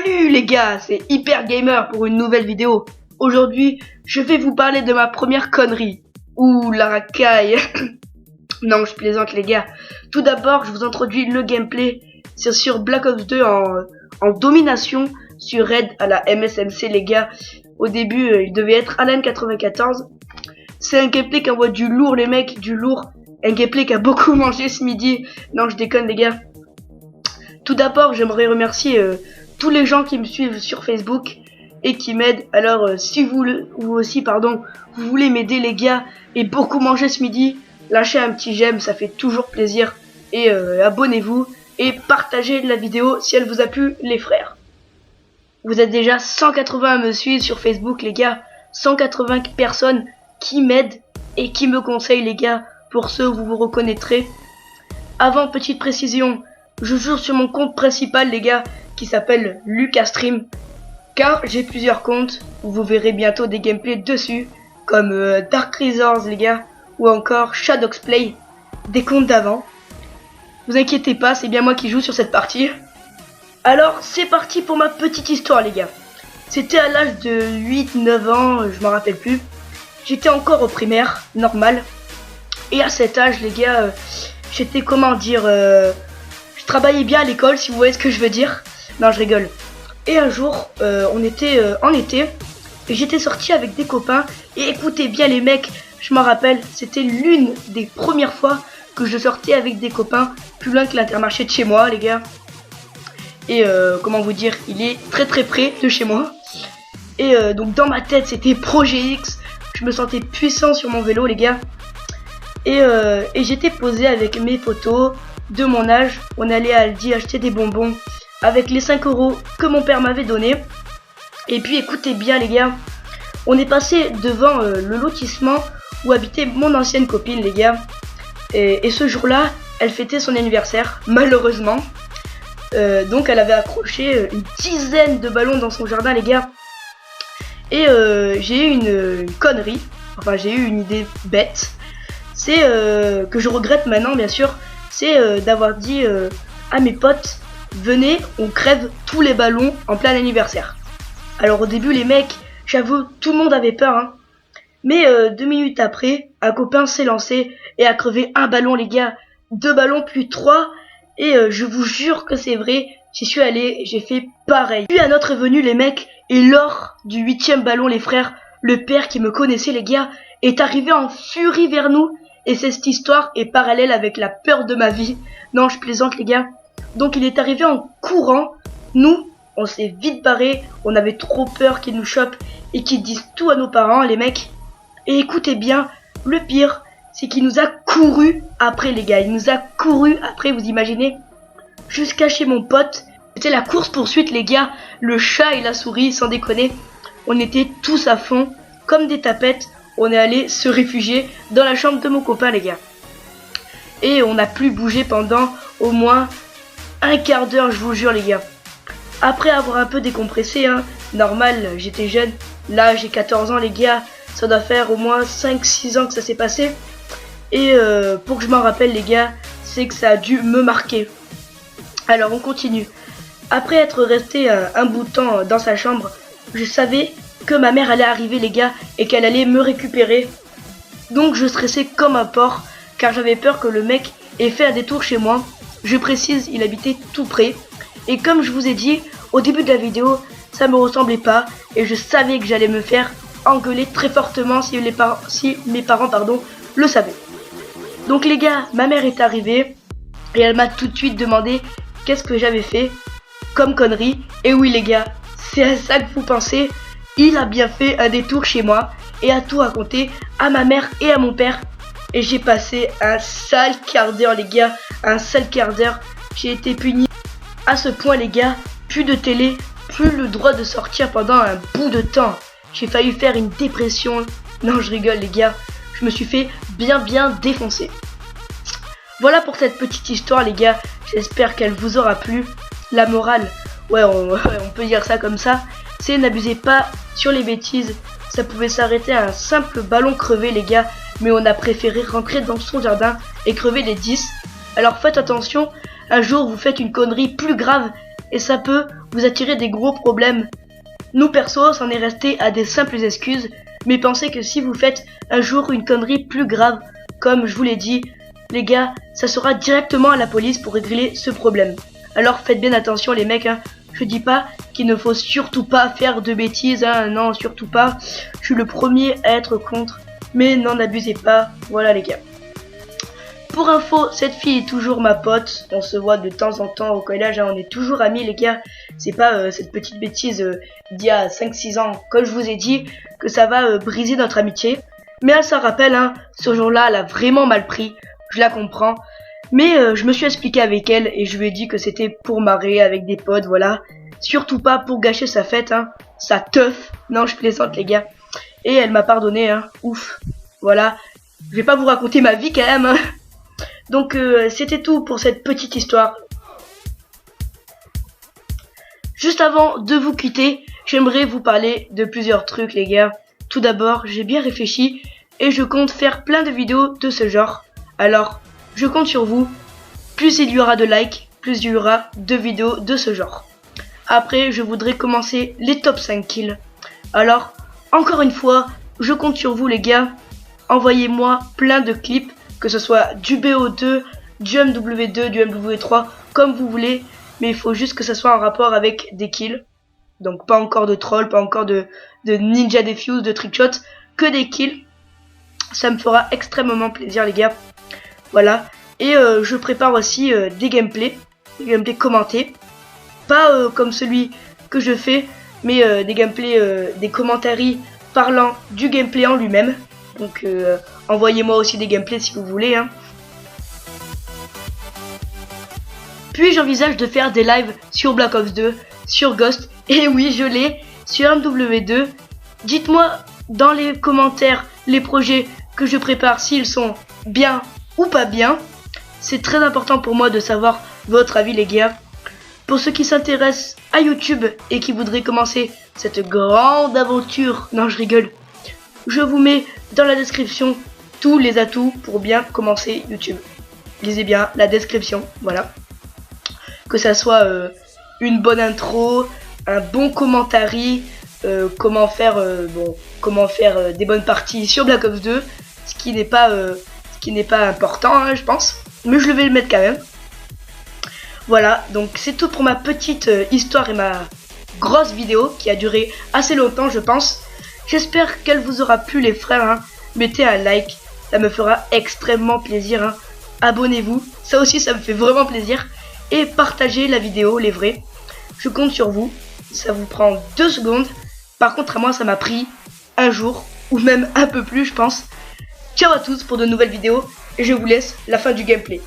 Salut les gars, c'est Hyper Gamer pour une nouvelle vidéo. Aujourd'hui, je vais vous parler de ma première connerie. Ouh, la racaille. Non, je plaisante les gars. Tout d'abord, je vous introduis le gameplay. C'est sur Black Ops 2 en domination sur Raid à la MSMC les gars. Au début, il devait être Alan 94. C'est un gameplay qui envoie du lourd les mecs, du lourd. Un gameplay qui a beaucoup mangé ce midi. Non, je déconne les gars. Tout d'abord, j'aimerais remercier tous les gens qui me suivent sur Facebook et qui m'aident. Alors, si vous voulez m'aider les gars et beaucoup manger ce midi, lâchez un petit j'aime, ça fait toujours plaisir. Et abonnez-vous et partagez la vidéo si elle vous a plu les frères. Vous êtes déjà 180 à me suivre sur Facebook les gars. 180 personnes qui m'aident et qui me conseillent les gars. Pour ceux vous vous reconnaîtrez. Avant, petite précision, je joue sur mon compte principal les gars qui s'appelle Lucastream, car j'ai plusieurs comptes où vous verrez bientôt des gameplays dessus comme Dark Resource les gars ou encore Shadox Play, des comptes d'avant. Vous inquiétez pas, c'est bien moi qui joue sur cette partie. Alors c'est parti pour ma petite histoire les gars. C'était à l'âge de 8-9 ans, je m'en rappelle plus. J'étais encore au primaire, normal. Et à cet âge les gars, j'étais comment dire, je travaillais bien à l'école si vous voyez ce que je veux dire. Non je rigole. Et un jour, on était en été et j'étais sorti avec des copains. Et écoutez bien les mecs, je m'en rappelle, c'était l'une des premières fois que je sortais avec des copains plus loin que l'Intermarché de chez moi les gars. Et comment vous dire, il est très près de chez moi. Et donc dans ma tête c'était Projet X. Je me sentais puissant sur mon vélo les gars. Et j'étais posé avec mes potos de mon âge. On allait à Aldi acheter des bonbons avec les 5 € que mon père m'avait donné. Et puis écoutez bien les gars, on est passé devant le lotissement où habitait mon ancienne copine les gars. Et ce jour-là, elle fêtait son anniversaire, malheureusement. Donc elle avait accroché une dizaine de ballons dans son jardin les gars. Et j'ai eu une connerie, enfin j'ai eu une idée bête. C'est que je regrette maintenant bien sûr, c'est d'avoir dit à mes potes, venez on crève tous les ballons en plein anniversaire. Alors au début les mecs, j'avoue tout le monde avait peur hein. Mais 2 minutes après, un copain s'est lancé et a crevé un ballon les gars, 2 ballons puis 3. Et je vous jure que c'est vrai, j'y suis allé et j'ai fait pareil. Puis un autre est venu les mecs, et lors du 8e ballon les frères, le père qui me connaissait les gars, est arrivé en furie vers nous. Et cette histoire est parallèle avec la peur de ma vie. Non je plaisante les gars. Donc il est arrivé en courant, nous on s'est vite barré, on avait trop peur qu'il nous chope et qu'il dise tout à nos parents les mecs. Et écoutez bien, le pire c'est qu'il nous a couru après les gars, il nous a couru après, vous imaginez, jusqu'à chez mon pote. C'était la course poursuite les gars, le chat et la souris sans déconner. On était tous à fond, comme des tapettes, on est allé se réfugier dans la chambre de mon copain les gars. Et on n'a plus bougé pendant au moins un quart d'heure je vous jure les gars. Après avoir un peu décompressé hein, normal j'étais jeune, là j'ai 14 ans les gars, ça doit faire au moins 5-6 ans que ça s'est passé. Et pour que je m'en rappelle les gars, c'est que ça a dû me marquer. Alors on continue. Après être resté un bout de temps dans sa chambre, je savais que ma mère allait arriver les gars et qu'elle allait me récupérer. Donc je stressais comme un porc car j'avais peur que le mec ait fait un détour chez moi. Je précise, il habitait tout près. Et comme je vous ai dit au début de la vidéo, ça me ressemblait pas et je savais que j'allais me faire engueuler très fortement si mes parents le savaient. Donc les gars, ma mère est arrivée et elle m'a tout de suite demandé qu'est-ce que j'avais fait comme connerie. Et oui les gars, c'est à ça que vous pensez, il a bien fait un détour chez moi et a tout raconté à ma mère et à mon père. Et j'ai passé un sale quart d'heure les gars, un sale quart d'heure. J'ai été puni à ce point les gars, plus de télé, plus le droit de sortir pendant un bout de temps. J'ai failli faire une dépression. Non je rigole les gars, je me suis fait bien défoncer. Voilà pour cette petite histoire les gars, j'espère qu'elle vous aura plu. La morale, ouais on peut dire ça comme ça, c'est n'abusez pas sur les bêtises. Ça pouvait s'arrêter à un simple ballon crevé les gars, mais on a préféré rentrer dans son jardin et crever les 10. Alors faites attention, un jour vous faites une connerie plus grave et ça peut vous attirer des gros problèmes. Nous perso, c'en est resté à des simples excuses, mais pensez que si vous faites un jour une connerie plus grave, comme je vous l'ai dit, les gars, ça sera directement à la police pour régler ce problème. Alors faites bien attention les mecs, hein. Je dis pas qu'il ne faut surtout pas faire de bêtises, hein. Non, surtout pas. Je suis le premier à être contre, mais n'en abusez pas. Voilà les gars. Pour info, cette fille est toujours ma pote. On se voit de temps en temps au collège, hein. On est toujours amis les gars. C'est pas cette petite bêtise d'il y a 5-6 ans, comme je vous ai dit, que ça va briser notre amitié. Mais elle s'en rappelle, hein, ce jour-là, elle a vraiment mal pris. Je la comprends. Mais je me suis expliqué avec elle et je lui ai dit que c'était pour marrer avec des potes, voilà. Surtout pas pour gâcher sa fête, hein. Sa teuf. Non, je plaisante les gars. Et elle m'a pardonné, hein. Ouf. Voilà. Je vais pas vous raconter ma vie quand même, hein. Donc c'était tout pour cette petite histoire. Juste avant de vous quitter, j'aimerais vous parler de plusieurs trucs les gars. Tout d'abord, j'ai bien réfléchi et je compte faire plein de vidéos de ce genre. Alors, je compte sur vous. Plus il y aura de likes, plus il y aura de vidéos de ce genre. Après, je voudrais commencer les top 5 kills. Alors, encore une fois, je compte sur vous les gars. Envoyez-moi plein de clips, que ce soit du BO2, du MW2, du MW3, comme vous voulez. Mais il faut juste que ça soit en rapport avec des kills. Donc pas encore de troll, pas encore de ninja defuse, de trickshot, que des kills. Ça me fera extrêmement plaisir les gars. Voilà. Et je prépare aussi des gameplays commentés. Pas comme celui que je fais, mais des gameplays, des commentaires parlant du gameplay en lui-même. Donc envoyez-moi aussi des gameplays si vous voulez, hein. Puis j'envisage de faire des lives sur Black Ops 2, sur Ghost, et oui je l'ai, sur MW2. Dites-moi dans les commentaires les projets que je prépare, s'ils sont bien ou pas bien. C'est très important pour moi de savoir votre avis les gars. Pour ceux qui s'intéressent à YouTube et qui voudraient commencer cette grande aventure, non je rigole, je vous mets dans la description tous les atouts pour bien commencer YouTube. Lisez bien la description, voilà. Que ça soit une bonne intro, un bon commentaire, comment faire des bonnes parties sur Black Ops 2, ce qui n'est pas important, hein, je pense, mais je vais le mettre quand même. Voilà, donc c'est tout pour ma petite histoire et ma grosse vidéo qui a duré assez longtemps, je pense. J'espère qu'elle vous aura plu les frères, hein. Mettez un like, ça me fera extrêmement plaisir, hein. Abonnez-vous, ça aussi ça me fait vraiment plaisir. Et partagez la vidéo, les vrais. Je compte sur vous, ça vous prend 2 secondes. Par contre à moi ça m'a pris un jour, ou même un peu plus je pense. Ciao à tous pour de nouvelles vidéos, et je vous laisse la fin du gameplay.